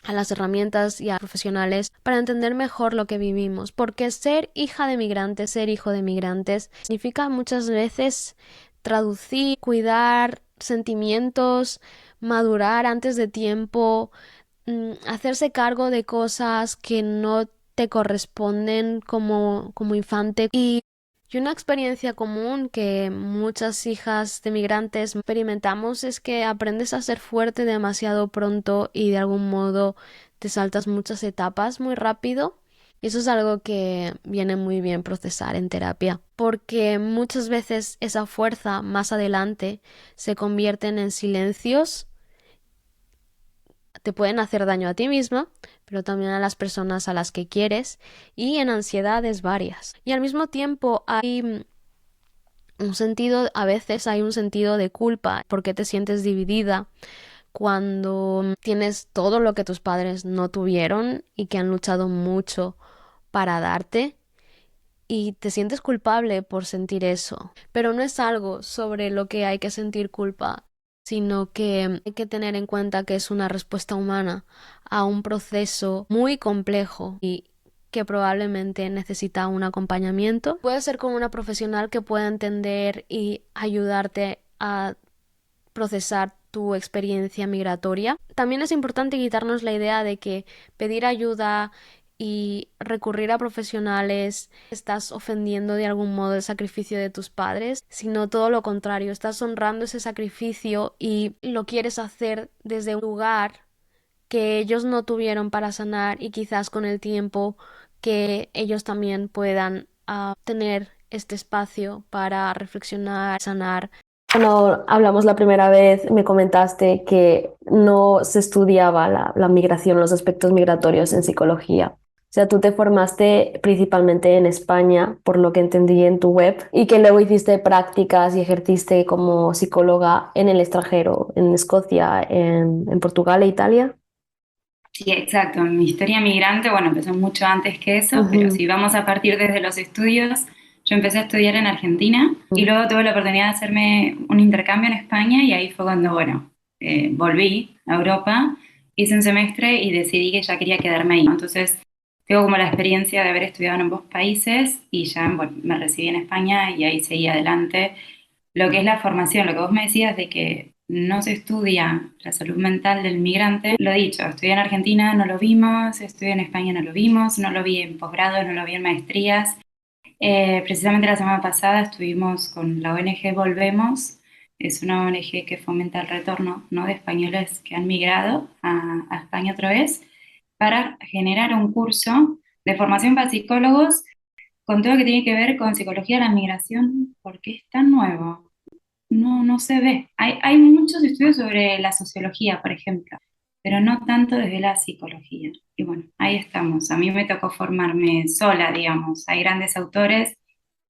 las herramientas y a profesionales para entender mejor lo que vivimos, porque ser hija de migrantes, ser hijo de migrantes, significa muchas veces traducir, cuidar sentimientos, madurar antes de tiempo, hacerse cargo de cosas que no te corresponden como infante. Y una experiencia común que muchas hijas de migrantes experimentamos es que aprendes a ser fuerte demasiado pronto y de algún modo te saltas muchas etapas muy rápido. Y eso es algo que viene muy bien procesar en terapia, porque muchas veces esa fuerza más adelante se convierten en silencios, te pueden hacer daño a ti misma, pero también a las personas a las que quieres, y en ansiedades varias. Y al mismo tiempo hay a veces hay un sentido de culpa porque te sientes dividida cuando tienes todo lo que tus padres no tuvieron y que han luchado mucho para darte, y te sientes culpable por sentir eso. Pero no es algo sobre lo que hay que sentir culpa, sino que hay que tener en cuenta que es una respuesta humana a un proceso muy complejo y que probablemente necesita un acompañamiento. Puede ser con una profesional que pueda entender y ayudarte a procesar tu experiencia migratoria. También es importante quitarnos la idea de que pedir ayuda y recurrir a profesionales estás ofendiendo de algún modo el sacrificio de tus padres, sino todo lo contrario, estás honrando ese sacrificio y lo quieres hacer desde un lugar que ellos no tuvieron para sanar, y quizás con el tiempo que ellos también puedan tener este espacio para reflexionar, sanar. Cuando hablamos la primera vez me comentaste que no se estudiaba la migración, los aspectos migratorios en psicología. O sea, tú te formaste principalmente en España, por lo que entendí en tu web, y que luego hiciste prácticas y ejerciste como psicóloga en el extranjero, en Escocia, en Portugal e Italia. Sí, exacto. Mi historia migrante, bueno, empezó mucho antes que eso, pero si vamos a partir desde los estudios, yo empecé a estudiar en Argentina y luego tuve la oportunidad de hacerme un intercambio en España, y ahí fue cuando, bueno, volví a Europa, hice un semestre y decidí que ya quería quedarme ahí. Entonces, tengo como la experiencia de haber estudiado en ambos países y ya, bueno, me recibí en España y ahí seguí adelante. Lo que es la formación, lo que vos me decías de que no se estudia la salud mental del migrante, lo dicho, estudié en Argentina, no lo vimos, estudié en España, no lo vimos, no lo vi en posgrado, no lo vi en maestrías. Precisamente la semana pasada estuvimos con la ONG Volvemos, es una ONG que fomenta el retorno, ¿no?, de españoles que han migrado a España otra vez, para generar un curso de formación para psicólogos con todo lo que tiene que ver con psicología de la migración, porque es tan nuevo. No se ve. Hay muchos estudios sobre la sociología, por ejemplo, pero no tanto desde la psicología. Y bueno, ahí estamos. A mí me tocó formarme sola, digamos. Hay grandes autores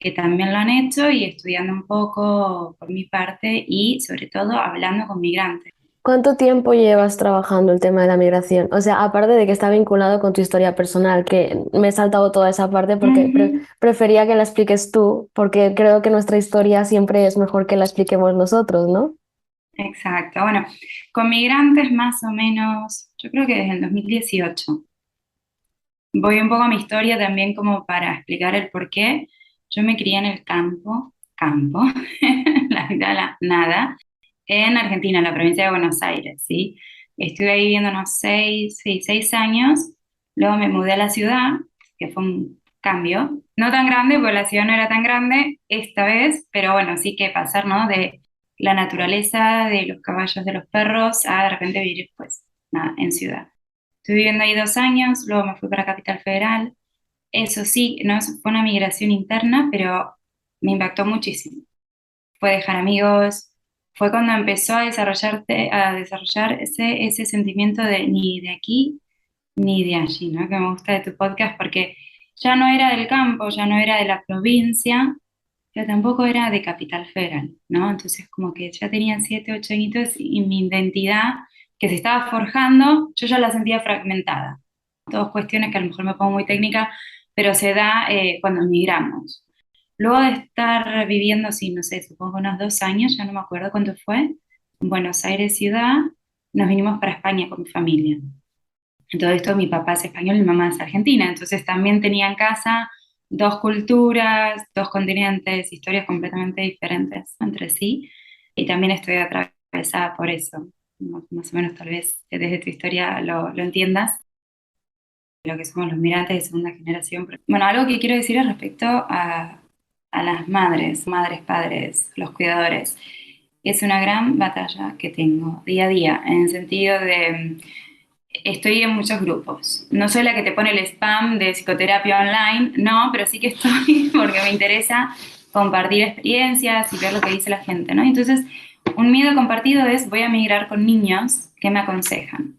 que también lo han hecho y estudiando un poco por mi parte y sobre todo hablando con migrantes. ¿Cuánto tiempo llevas trabajando el tema de la migración? O sea, aparte de que está vinculado con tu historia personal, que me he saltado toda esa parte porque prefería que la expliques tú, porque creo que nuestra historia siempre es mejor que la expliquemos nosotros, ¿no? Exacto. Bueno, con migrantes más o menos, yo creo que desde el 2018. Voy un poco a mi historia también como para explicar el por qué. Yo me crié en el campo, la vida de la nada, en Argentina, en la provincia de Buenos Aires, ¿sí? Estuve ahí viviendo unos 6 años, luego me mudé a la ciudad, que fue un cambio, no tan grande, porque la ciudad no era tan grande esta vez, pero bueno, sí que pasar, ¿no? De la naturaleza, de los caballos, de los perros, a de repente vivir, pues, nada, en ciudad. Estuve viviendo ahí 2 años, luego me fui para Capital Federal. Eso sí, no fue una migración interna, pero me impactó muchísimo. Fue dejar amigos, fue cuando empezó a desarrollar ese sentimiento de ni de aquí ni de allí, ¿no? Que me gusta de tu podcast porque ya no era del campo, ya no era de la provincia, pero tampoco era de Capital Federal, ¿no? Entonces como que ya tenía 7, 8 añitos y mi identidad que se estaba forjando, yo ya la sentía fragmentada. Todas cuestiones que a lo mejor me pongo muy técnica, pero se da cuando emigramos. Luego de estar viviendo, sí, no sé, supongo unos 2 años, ya no me acuerdo cuánto fue, en Buenos Aires ciudad, nos vinimos para España con mi familia. En todo esto mi papá es español y mi mamá es argentina, entonces también tenía en casa dos culturas, dos continentes, historias completamente diferentes entre sí, y también estoy atravesada por eso. Más o menos tal vez desde tu historia lo entiendas, lo que somos los migrantes de segunda generación. Bueno, algo que quiero decir es respecto a las madres, padres, los cuidadores. Es una gran batalla que tengo día a día, en el sentido de estoy en muchos grupos. No soy la que te pone el spam de psicoterapia online, no, pero sí que estoy porque me interesa compartir experiencias y ver lo que dice la gente, ¿no? Entonces, un miedo compartido es voy a migrar con niños que me aconsejan.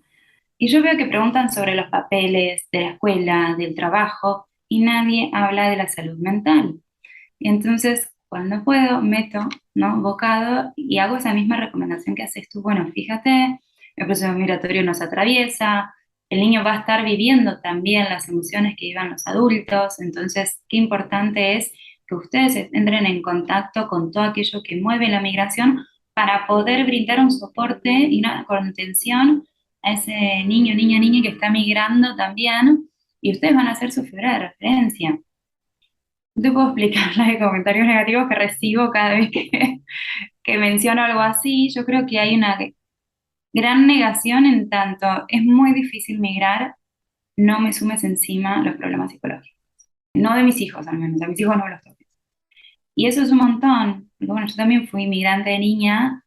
Y yo veo que preguntan sobre los papeles de la escuela, del trabajo, y nadie habla de la salud mental. Y entonces, cuando puedo, meto, ¿no? Bocado y hago esa misma recomendación que haces tú. Bueno, fíjate, el proceso migratorio nos atraviesa, el niño va a estar viviendo también las emociones que vivan los adultos, entonces, qué importante es que ustedes entren en contacto con todo aquello que mueve la migración para poder brindar un soporte y una contención a ese niño, niña que está migrando también, y ustedes van a ser su figura de referencia. No te puedo explicar la de comentarios negativos que recibo cada vez que menciono algo así. Yo creo que hay una gran negación en tanto es muy difícil migrar, no me sumes encima los problemas psicológicos. No de mis hijos, al menos, a mis hijos no me los toques. Y eso es un montón, porque bueno, yo también fui migrante de niña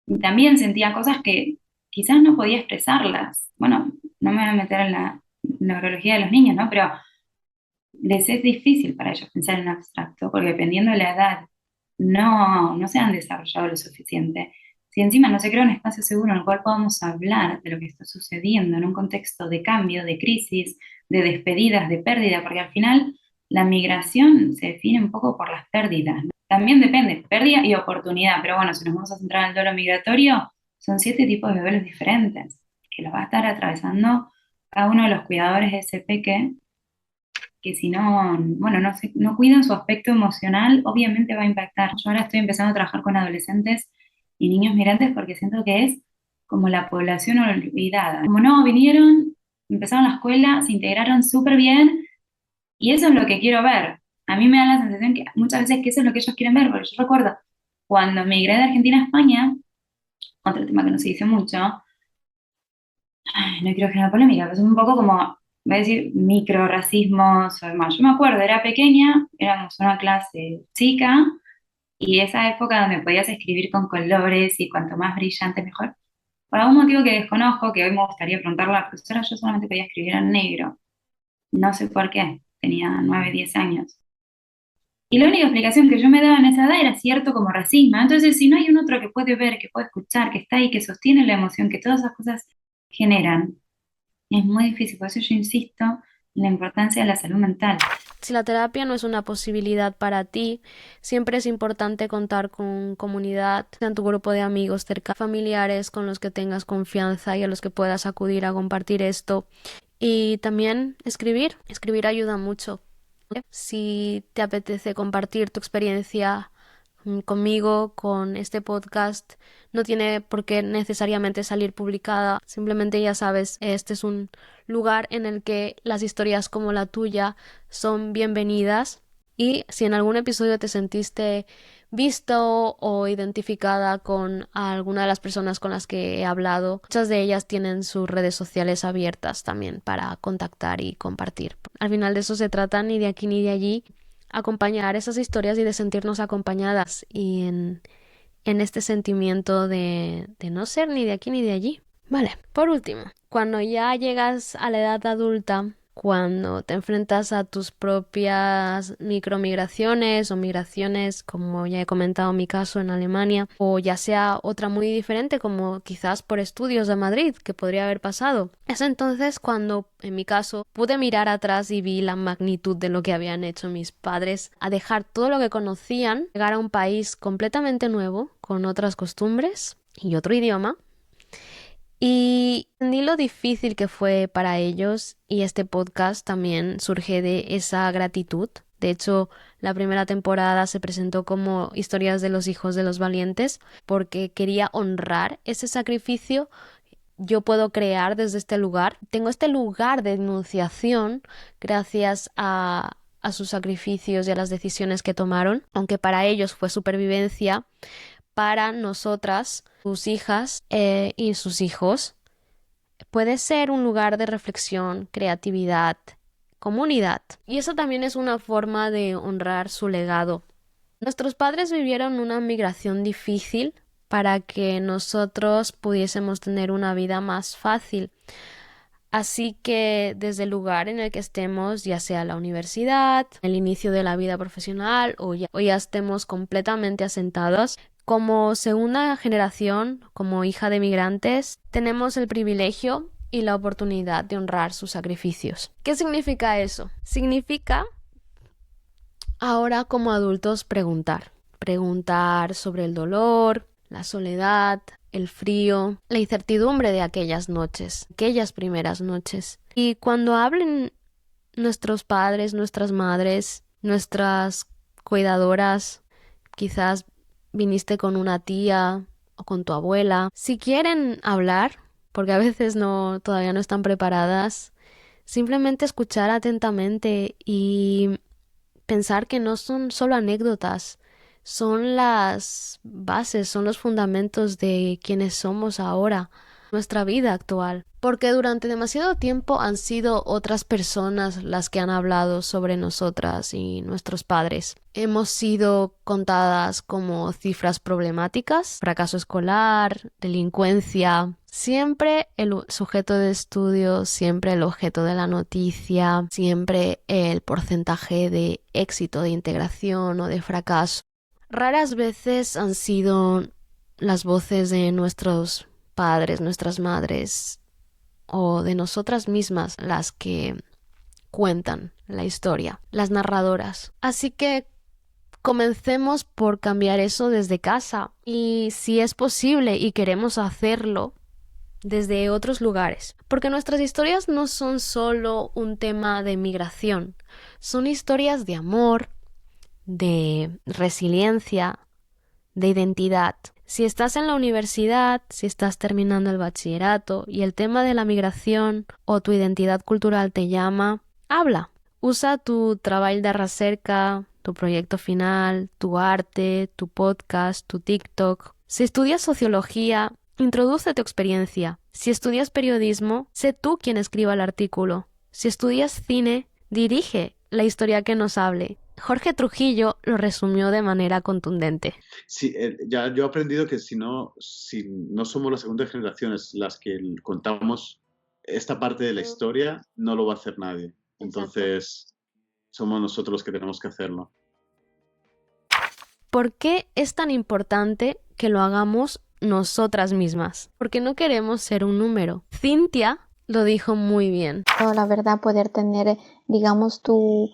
y también sentía cosas que quizás no podía expresarlas. Bueno, no me voy a meter en la neurología de los niños, ¿no? Pero les es difícil para ellos pensar en abstracto, porque dependiendo de la edad, no se han desarrollado lo suficiente. Si encima no se crea un espacio seguro en el cual podamos hablar de lo que está sucediendo en un contexto de cambio, de crisis, de despedidas, de pérdida, porque al final la migración se define un poco por las pérdidas, ¿no? También depende, pérdida y oportunidad, pero bueno, si nos vamos a centrar en el duelo migratorio, son 7 tipos de duelos diferentes que los va a estar atravesando cada uno de los cuidadores de ese peque que si no, bueno, no cuidan su aspecto emocional, obviamente va a impactar. Yo ahora estoy empezando a trabajar con adolescentes y niños migrantes porque siento que es como la población olvidada. Como no, vinieron, empezaron la escuela, se integraron súper bien y eso es lo que quiero ver. A mí me da la sensación que muchas veces que eso es lo que ellos quieren ver, porque yo recuerdo cuando migré de Argentina a España, otro tema que no se dice mucho, no quiero generar polémica, pero es un poco como, voy a decir, micro racismos o demás. Yo me acuerdo, era pequeña, éramos una clase chica, y esa época donde podías escribir con colores y cuanto más brillante mejor. Por algún motivo que desconozco, que hoy me gustaría preguntarle a la profesora, yo solamente podía escribir en negro. No sé por qué, tenía 9, 10 años. Y la única explicación que yo me daba en esa edad era cierto como racismo. Entonces, si no hay un otro que puede ver, que puede escuchar, que está ahí, que sostiene la emoción, que todas esas cosas generan. Es muy difícil, por eso yo insisto en la importancia de la salud mental. Si la terapia no es una posibilidad para ti, siempre es importante contar con comunidad, en tu grupo de amigos, cercanos, familiares con los que tengas confianza y a los que puedas acudir a compartir esto. Y también escribir. Escribir ayuda mucho. Si te apetece compartir tu experiencia conmigo, con este podcast, no tiene por qué necesariamente salir publicada. Simplemente ya sabes, este es un lugar en el que las historias como la tuya son bienvenidas. Y si en algún episodio te sentiste visto o identificada con alguna de las personas con las que he hablado, muchas de ellas tienen sus redes sociales abiertas también para contactar y compartir. Al final de eso se trata, ni de aquí ni de allí, acompañar esas historias y de sentirnos acompañadas y en este sentimiento de no ser ni de aquí ni de allí. Vale, por último, cuando ya llegas a la edad adulta, cuando te enfrentas a tus propias micromigraciones o migraciones, como ya he comentado en mi caso en Alemania, o ya sea otra muy diferente, como quizás por estudios de Madrid, que podría haber pasado. Es entonces cuando, en mi caso, pude mirar atrás y vi la magnitud de lo que habían hecho mis padres a dejar todo lo que conocían, llegar a un país completamente nuevo, con otras costumbres y otro idioma. Y entendí lo difícil que fue para ellos, y este podcast también surge de esa gratitud. De hecho, la primera temporada se presentó como Historias de los hijos de los valientes porque quería honrar ese sacrificio. Yo puedo crear desde este lugar. Tengo este lugar de enunciación gracias a sus sacrificios y a las decisiones que tomaron, aunque para ellos fue supervivencia. Para nosotras, sus hijas y sus hijos, puede ser un lugar de reflexión, creatividad, comunidad. Y eso también es una forma de honrar su legado. Nuestros padres vivieron una migración difícil para que nosotros pudiésemos tener una vida más fácil. Así que desde el lugar en el que estemos, ya sea la universidad, el inicio de la vida profesional o ya estemos completamente asentados, como segunda generación, como hija de migrantes, tenemos el privilegio y la oportunidad de honrar sus sacrificios. ¿Qué significa eso? Significa ahora como adultos preguntar sobre el dolor, la soledad, el frío, la incertidumbre de aquellas noches, aquellas primeras noches. Y cuando hablen nuestros padres, nuestras madres, nuestras cuidadoras, quizás viniste con una tía o con tu abuela, si quieren hablar, porque a veces todavía no están preparadas, simplemente escuchar atentamente y pensar que no son solo anécdotas, son las bases, son los fundamentos de quienes somos ahora, nuestra vida actual. Porque durante demasiado tiempo han sido otras personas las que han hablado sobre nosotras y nuestros padres. Hemos sido contadas como cifras problemáticas, fracaso escolar, delincuencia. Siempre el sujeto de estudio, siempre el objeto de la noticia, siempre el porcentaje de éxito, de integración o de fracaso. Raras veces han sido las voces de nuestros padres, nuestras madres o de nosotras mismas las que cuentan la historia, las narradoras. Así que comencemos por cambiar eso desde casa y si es posible y queremos hacerlo desde otros lugares, porque nuestras historias no son solo un tema de migración, son historias de amor, de resiliencia, de identidad. Si estás en la universidad, si estás terminando el bachillerato y el tema de la migración o tu identidad cultural te llama, habla. Usa tu treball de recerca, tu proyecto final, tu arte, tu podcast, tu TikTok. Si estudias sociología, introduce tu experiencia. Si estudias periodismo, sé tú quien escriba el artículo. Si estudias cine, dirige la historia que nos hable. Jorge Trujillo lo resumió de manera contundente. Sí, ya yo he aprendido que si no somos las segundas generaciones las que contamos esta parte de la historia, no lo va a hacer nadie. Entonces, somos nosotros los que tenemos que hacerlo. ¿Por qué es tan importante que lo hagamos nosotras mismas, porque no queremos ser un número. Cintia lo dijo muy bien. La verdad, poder tener, digamos, tu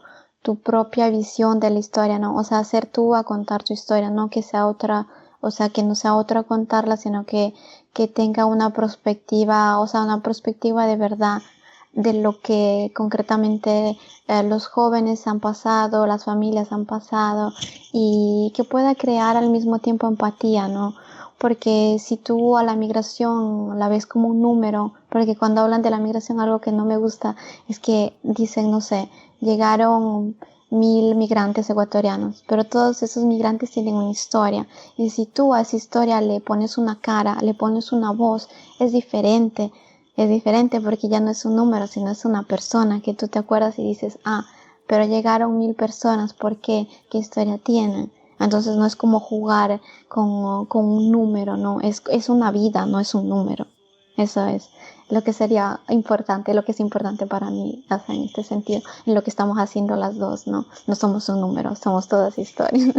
propia visión de la historia, ¿no? O sea, ser tú a contar tu historia, no que sea otra, o sea, que no sea otra a contarla, sino que tenga una perspectiva, o sea, una perspectiva de verdad de lo que concretamente los jóvenes han pasado, las familias han pasado, y que pueda crear al mismo tiempo empatía, ¿no? Porque si tú a la migración la ves como un número, porque cuando hablan de la migración algo que no me gusta es que dicen, no sé, llegaron 1000 migrantes ecuatorianos, pero todos esos migrantes tienen una historia, y si tú a esa historia le pones una cara, le pones una voz, es diferente porque ya no es un número, sino es una persona que tú te acuerdas y dices, pero llegaron 1000 personas, ¿por qué? ¿Qué historia tienen? Entonces no es como jugar con un número, no, es una vida, no es un número. Eso es lo que sería importante, lo que es importante para mí, o sea, en este sentido, en lo que estamos haciendo las dos, ¿no? No somos un número, somos todas historias.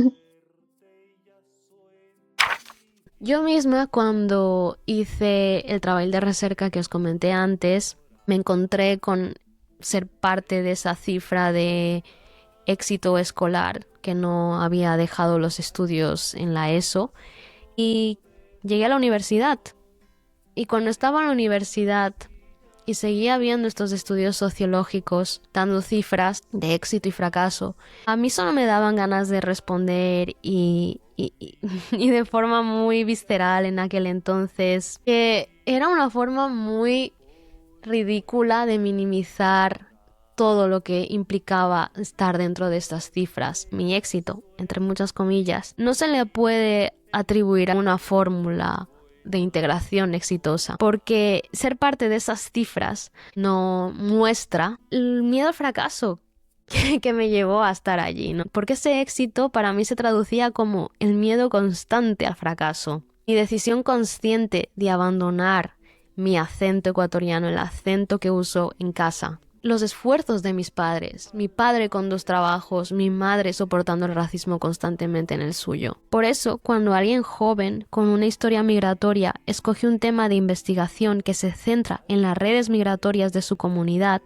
Yo misma, cuando hice el trabajo de recerca que os comenté antes, me encontré con ser parte de esa cifra de éxito escolar, que no había dejado los estudios en la ESO, y llegué a la universidad. Y cuando estaba en la universidad y seguía viendo estos estudios sociológicos dando cifras de éxito y fracaso, a mí solo me daban ganas de responder y de forma muy visceral en aquel entonces, que era una forma muy ridícula de minimizar todo lo que implicaba estar dentro de estas cifras. Mi éxito, entre muchas comillas, no se le puede atribuir a una fórmula de integración exitosa, porque ser parte de esas cifras no muestra el miedo al fracaso que me llevó a estar allí, ¿no? Porque ese éxito para mí se traducía como el miedo constante al fracaso, mi decisión consciente de abandonar mi acento ecuatoriano, el acento que uso en casa, los esfuerzos de mis padres, mi padre con 2 trabajos, mi madre soportando el racismo constantemente en el suyo. Por eso, cuando alguien joven con una historia migratoria escoge un tema de investigación que se centra en las redes migratorias de su comunidad,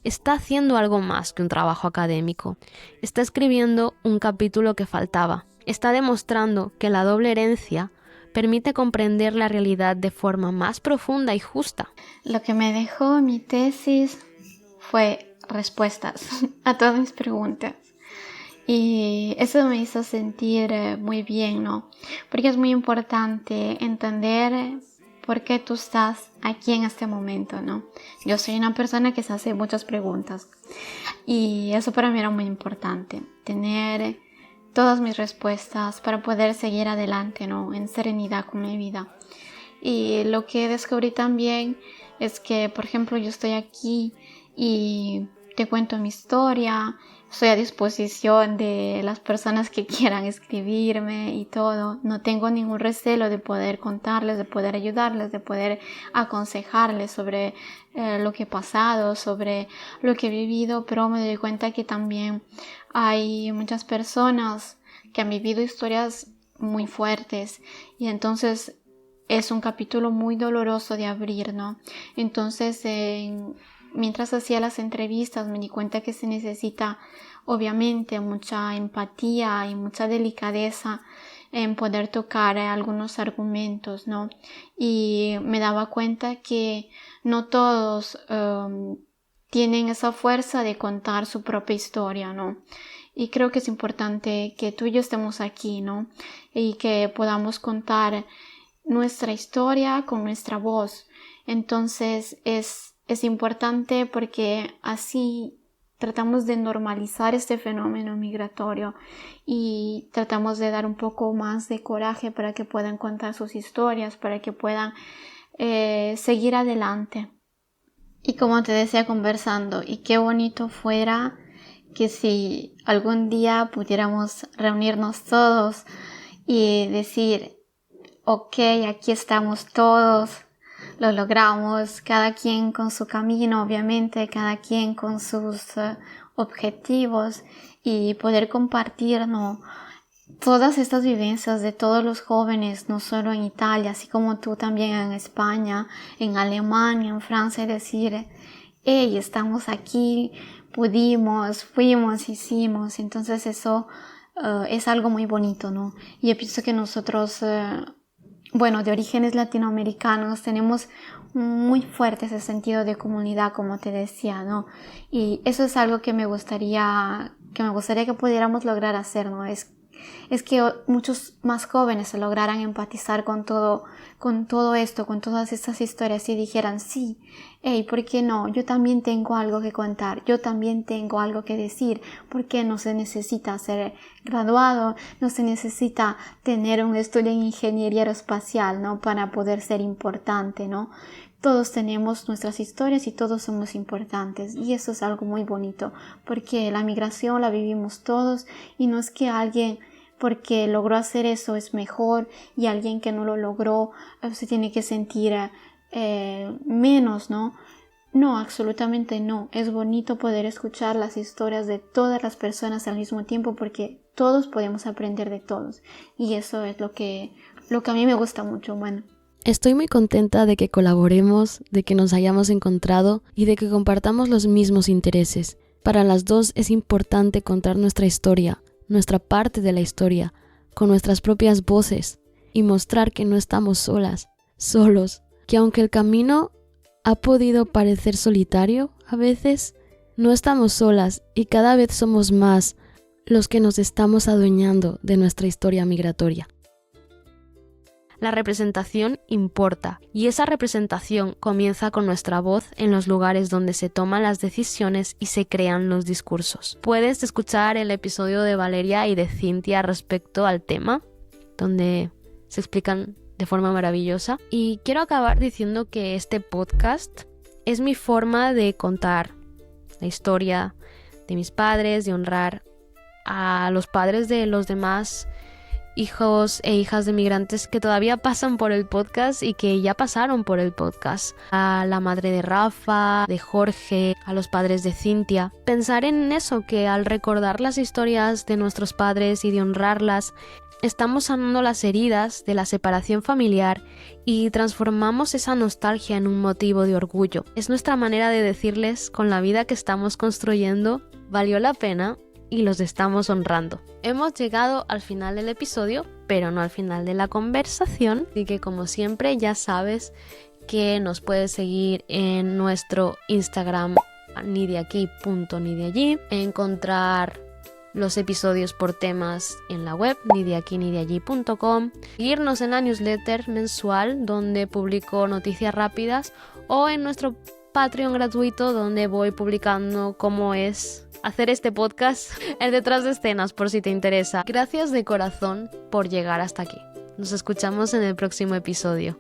está haciendo algo más que un trabajo académico. Está escribiendo un capítulo que faltaba. Está demostrando que la doble herencia permite comprender la realidad de forma más profunda y justa. Lo que me dejó mi tesis fue respuestas a todas mis preguntas. Y eso me hizo sentir muy bien, ¿no? Porque es muy importante entender por qué tú estás aquí en este momento, ¿no? Yo soy una persona que se hace muchas preguntas y eso para mí era muy importante, tener todas mis respuestas para poder seguir adelante, ¿no? En serenidad con mi vida. Y lo que descubrí también es que, por ejemplo, yo estoy aquí y te cuento mi historia, estoy a disposición de las personas que quieran escribirme y todo. No tengo ningún recelo de poder contarles, de poder ayudarles, de poder aconsejarles sobre lo que he pasado, sobre lo que he vivido, pero me doy cuenta que también hay muchas personas que han vivido historias muy fuertes y entonces es un capítulo muy doloroso de abrir, ¿no? Entonces, mientras hacía las entrevistas me di cuenta que se necesita obviamente mucha empatía y mucha delicadeza en poder tocar algunos argumentos, ¿no? Y me daba cuenta que no todos tienen esa fuerza de contar su propia historia, ¿no? Y creo que es importante que tú y yo estemos aquí, ¿no? Y que podamos contar nuestra historia con nuestra voz. Entonces es importante porque así tratamos de normalizar este fenómeno migratorio y tratamos de dar un poco más de coraje para que puedan contar sus historias, para que puedan seguir adelante. Y como te decía conversando, y qué bonito fuera que si algún día pudiéramos reunirnos todos y decir, ok, aquí estamos todos, lo logramos, cada quien con su camino, obviamente, cada quien con sus objetivos y poder compartir, ¿no? todas estas vivencias de todos los jóvenes, no solo en Italia, así como tú también en España, en Alemania, en Francia, y decir, hey, estamos aquí, pudimos, fuimos, hicimos. Entonces eso es algo muy bonito, ¿no? Y yo pienso que nosotros, de orígenes latinoamericanos, tenemos muy fuerte ese sentido de comunidad, como te decía, ¿no? Y eso es algo que me gustaría que pudiéramos lograr hacer, ¿no? Es que muchos más jóvenes se lograran empatizar con todo esto, con todas estas historias y dijeran, sí, hey, ¿por qué no? Yo también tengo algo que contar, yo también tengo algo que decir, porque no se necesita ser graduado, no se necesita tener un estudio en ingeniería aeroespacial, ¿no? Para poder ser importante, ¿no? Todos tenemos nuestras historias y todos somos importantes, y eso es algo muy bonito, porque la migración la vivimos todos, y no es que alguien porque logró hacer eso es mejor y alguien que no lo logró se tiene que sentir menos, ¿no? No, absolutamente no. Es bonito poder escuchar las historias de todas las personas al mismo tiempo, porque todos podemos aprender de todos, y eso es lo que a mí me gusta mucho. Bueno, estoy muy contenta de que colaboremos, de que nos hayamos encontrado y de que compartamos los mismos intereses. Para las dos es importante contar nuestra historia, nuestra parte de la historia, con nuestras propias voces, y mostrar que no estamos solos, que aunque el camino ha podido parecer solitario a veces, no estamos solas y cada vez somos más los que nos estamos adueñando de nuestra historia migratoria. La representación importa, y esa representación comienza con nuestra voz en los lugares donde se toman las decisiones y se crean los discursos. Puedes escuchar el episodio de Valeria y de Cintia respecto al tema, donde se explican de forma maravillosa. Y quiero acabar diciendo que este podcast es mi forma de contar la historia de mis padres, de honrar a los padres de los demás hijos e hijas de migrantes que todavía pasan por el podcast y que ya pasaron por el podcast. A la madre de Rafa, de Jorge, a los padres de Cintia. Pensar en eso, que al recordar las historias de nuestros padres y de honrarlas, estamos sanando las heridas de la separación familiar y transformamos esa nostalgia en un motivo de orgullo. Es nuestra manera de decirles, con la vida que estamos construyendo, valió la pena y los estamos honrando. Hemos llegado al final del episodio, pero no al final de la conversación, así que como siempre ya sabes que nos puedes seguir en nuestro Instagram nideaquí.nideallí, encontrar los episodios por temas en la web nideaquí.nideallí.com, seguirnos en la newsletter mensual donde publico noticias rápidas, o en nuestro Patreon gratuito donde voy publicando cómo es hacer este podcast, el detrás de escenas, por si te interesa. Gracias de corazón por llegar hasta aquí. Nos escuchamos en el próximo episodio.